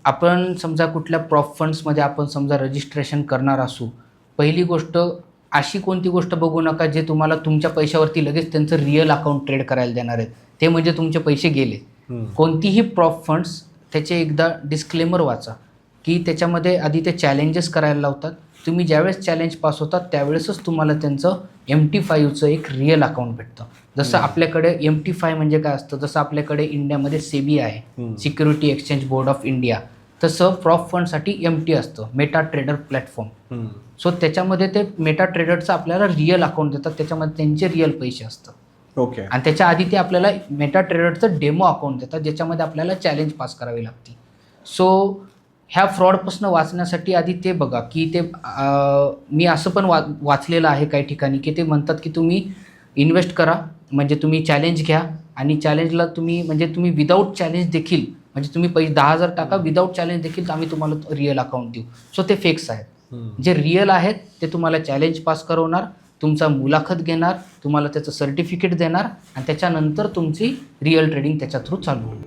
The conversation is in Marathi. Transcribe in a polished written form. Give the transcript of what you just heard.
आपण समजा कुठल्या प्रॉप फंड्समध्ये आपण समजा रजिस्ट्रेशन करणार असू, पहिली गोष्ट अशी कोणती गोष्ट बघू नका जे तुम्हाला तुमच्या पैशावरती लगेच त्यांचं रिअल अकाउंट ट्रेड करायला देणार आहेत, ते म्हणजे तुमचे पैसे गेले. कोणतीही प्रॉप फंड्स त्याचे एकदा डिस्क्लेमर वाचा की त्याच्यामध्ये आधी ते चॅलेंजेस करायला लावतात. तुम्ही ज्यावेळेस चॅलेंज पास होतात त्यावेळेसच तुम्हाला त्यांचं MT5चं एक रिअल अकाउंट भेटतं. जसं आपल्याकडे MT5 म्हणजे काय असतं, जसं आपल्याकडे इंडियामध्ये सेबी आहे, security exchange board of India, तसं प्रॉप फंडसाठी MT असतं, मेटा ट्रेडर प्लॅटफॉर्म. सो त्याच्यामध्ये ते मेटा ट्रेडरचं आपल्याला रिअल अकाउंट देतात, त्याच्यामध्ये त्यांचे रिअल पैसे असतात. ओके. आणि त्याच्या आधी ते आपल्याला मेटा ट्रेडरचं डेमो अकाउंट देतात ज्याच्यामध्ये आपल्याला चॅलेंज पास करावी लागते. सो ह्या फ्रॉडपासून वाचण्यासाठी आधी ते बघा की ते मी असं पण वाचलेलं आहे काही ठिकाणी की ते म्हणतात की तुम्ही इन्व्हेस्ट करा, म्हणजे तुम्ही चॅलेंज घ्या आणि चॅलेंजला तुम्ही म्हणजे तुम्ही विदाऊट चॅलेंज देखील, म्हणजे तुम्ही 10,000 टाका, विदाऊट चॅलेंज देखील आम्ही तुम्हाला रिअल अकाउंट देऊ. सो ते फेक्स आहेत. जे रिअल आहेत ते तुम्हाला चॅलेंज पास करवणार, तुमचा मुलाखत घेणार, तुम्हाला त्याचं सर्टिफिकेट देणार आणि त्याच्यानंतर तुमची रिअल ट्रेडिंग त्याच्या थ्रू चालू होईल.